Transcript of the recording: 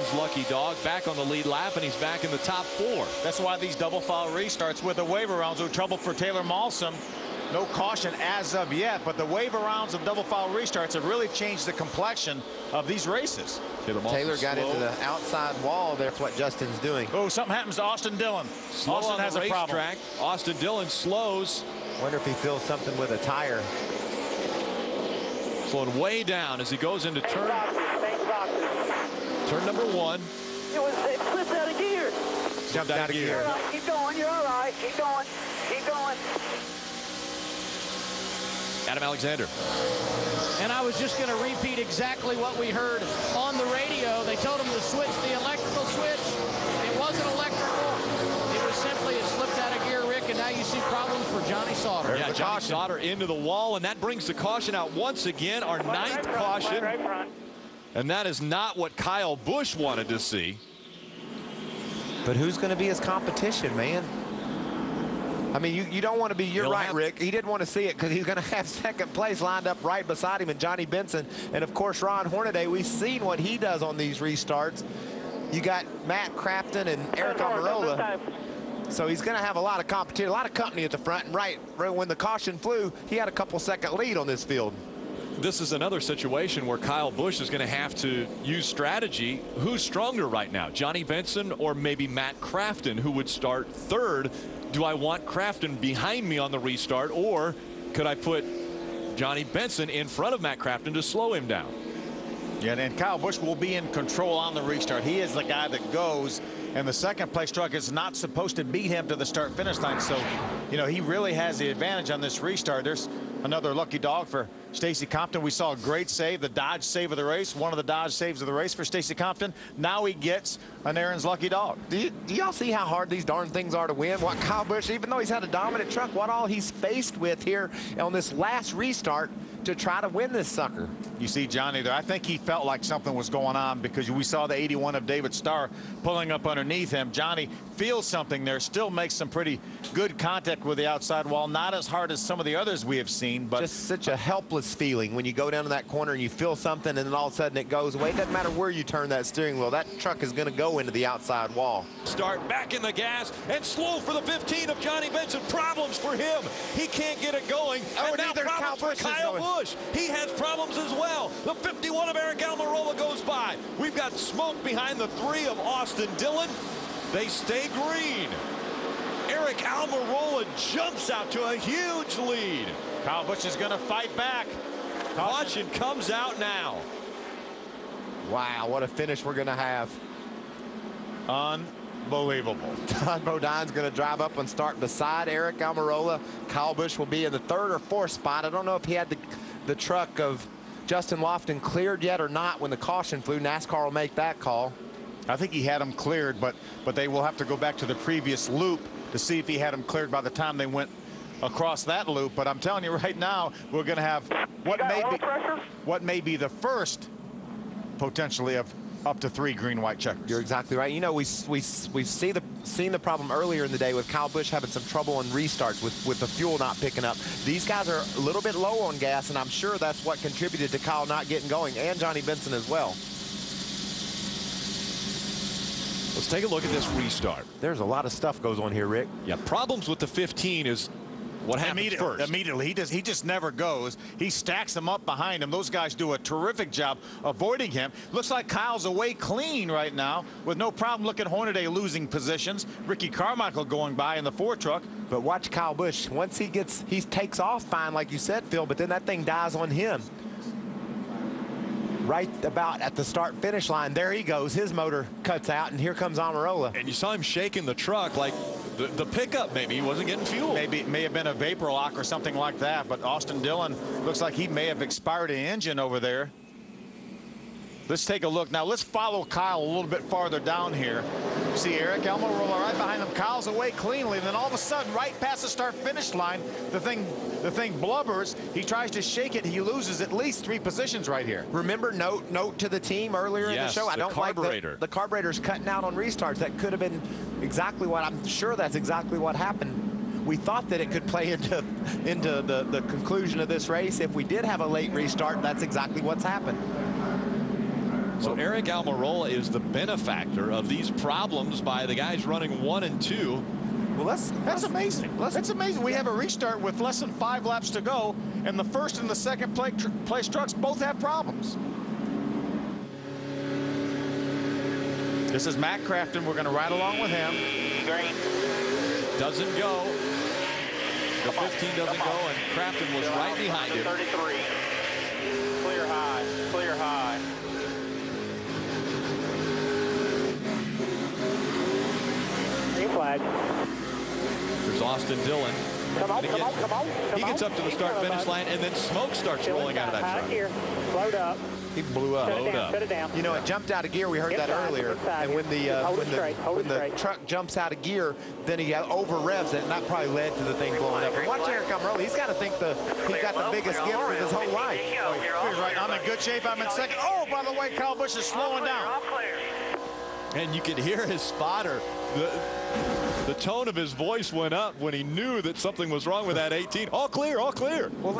Aaron's lucky dog, back on the lead lap, and he's back in the top 4. That's why these double foul restarts with the waiver rounds are trouble for Taylor Malsom. No caution as of yet, but the waiver rounds of double foul restarts have really changed the complexion of these races. Taylor got into the outside wall. That's what Justin's doing. Oh, something happens to Austin Dillon. Slow Austin on has the a problem. racetrack. Austin Dillon slows. Wonder if he feels something with a tire. Slowing way down as he goes into turn number 1. It slipped out of gear. Jumped out of gear. All right, keep going. You're all right. Keep going. Keep going. Adam Alexander. And I was just going to repeat exactly what we heard on the radio. They told him to switch the electrical switch. It wasn't electrical. It was simply it slipped out of gear, Rick, and now you see problems for Johnny Sauter. Yeah, Johnny Sauter into the wall, and that brings the caution out once again, our 9th caution. And that is not what Kyle Busch wanted to see. But who's going to be his competition, man? I mean, you don't want to be, you're right, Rick. He didn't want to see it because he's going to have second place lined up right beside him and Johnny Benson. And, of course, Ron Hornaday, we've seen what he does on these restarts. You got Matt Crafton and Eric Almirola. So he's going to have a lot of competition, a lot of company at the front. And right when the caution flew, he had a couple-second lead on this field. This is another situation where Kyle Busch is going to have to use strategy. Who's stronger right now, Johnny Benson or maybe Matt Crafton, who would start 3rd? Do I want Crafton behind me on the restart, or could I put Johnny Benson in front of Matt Crafton to slow him down? Yeah, and Kyle Busch will be in control on the restart. He is the guy that goes, and the second place truck is not supposed to beat him to the start finish line. So, you know, he really has the advantage on this restart. There's another lucky dog for Stacey Compton. We saw a great save, the Dodge save of the race, one of the Dodge saves of the race for Stacey Compton. Now he gets an Aaron's lucky dog. Do y'all see how hard these darn things are to win? What Kyle Busch, even though he's had a dominant truck, what all he's faced with here on this last restart to try to win this sucker. You see Johnny there. I think he felt like something was going on because we saw the 81 of David Starr pulling up underneath him. Johnny feels something there, still makes some pretty good contact with the outside wall. Not as hard as some of the others we have seen, but just such a helpless feeling when you go down to that corner and you feel something and then all of a sudden it goes away. It doesn't matter where you turn that steering wheel. That truck is going to go into the outside wall. Start back in the gas and slow for the 15 of Johnny Benson. Problems for him. He can't get it going. Oh, and now problems for Kyle Busch. He has problems as well. The 51 of Eric Almirola goes by. We've got smoke behind the 3 of Austin Dillon. They stay green. Eric Almirola jumps out to a huge lead. Kyle Busch is going to fight back. Caution comes out now. Wow, what a finish we're going to have. Unbelievable. Todd Bodine's going to drive up and start beside Eric Almirola. Kyle Busch will be in the 3rd or 4th spot. I don't know if he had the truck of Justin Lofton cleared yet or not when the caution flew. NASCAR will make that call. I think he had him cleared, but they will have to go back to the previous loop to see if he had him cleared by the time they went across that loop. But I'm telling you right now, we're going to have what may be the first potentially of up to 3 green-white checkers. You're exactly right. You know, we've seen the problem earlier in the day with Kyle Busch having some trouble on restarts with the fuel not picking up. These guys are a little bit low on gas, and I'm sure that's what contributed to Kyle not getting going, and Johnny Benson as well. Let's take a look at this restart. There's a lot of stuff goes on here, Rick. Yeah, problems with the 15 is what happens first. Immediately. He just never goes. He stacks them up behind him. Those guys do a terrific job avoiding him. Looks like Kyle's away clean right now with no problem. Look at Hornaday losing positions. Ricky Carmichael going by in the 4 truck. But watch Kyle Busch. Once he takes off fine, like you said, Phil, but then that thing dies on him. Right about at the start-finish line, there he goes. His motor cuts out, and here comes Almirola. And you saw him shaking the truck like the pickup. Maybe he wasn't getting fuel. Maybe it may have been a vapor lock or something like that. But Austin Dillon looks like he may have expired an engine over there. Let's take a look. Now let's follow Kyle a little bit farther down here. See Eric Almirola right behind him. Kyle's away cleanly. And then all of a sudden, right past the start-finish line, the thing blubbers. He tries to shake it. He loses at least 3 positions right here. Remember, note to the team earlier in the show. I don't like the carburetor's cutting out on restarts. That could have been exactly what, I'm sure that's exactly what happened. We thought that it could play into the conclusion of this race. If we did have a late restart, that's exactly what's happened. So Eric Almirola is the benefactor of these problems by the guys running 1 and 2. Well, that's amazing. That's amazing. We have a restart with less than 5 laps to go, and the first and the second place trucks both have problems. This is Matt Crafton. We're going to ride along with him. Green. Doesn't go. The 15 doesn't go, and Crafton was right behind him. 33. Clear high. Clear high. Green flag. There's Austin Dillon. Come on, come on, come on. He gets up to the start-finish line, and then smoke starts rolling out of that truck. Here. Load up. He blew up. Shut it down. You know, it jumped out of gear. We heard that earlier. And when the truck jumps out of gear, then he over revs it, and that probably led to the thing blowing up. Watch Eric Almirola. He's got to think he's got the biggest gift of his whole life. He's right. I'm in good shape. I'm in second. Oh, by the way, Kyle Busch is slowing down. And you could hear his spotter. The tone of his voice went up when he knew that something was wrong with that 18. All clear, all clear. Well,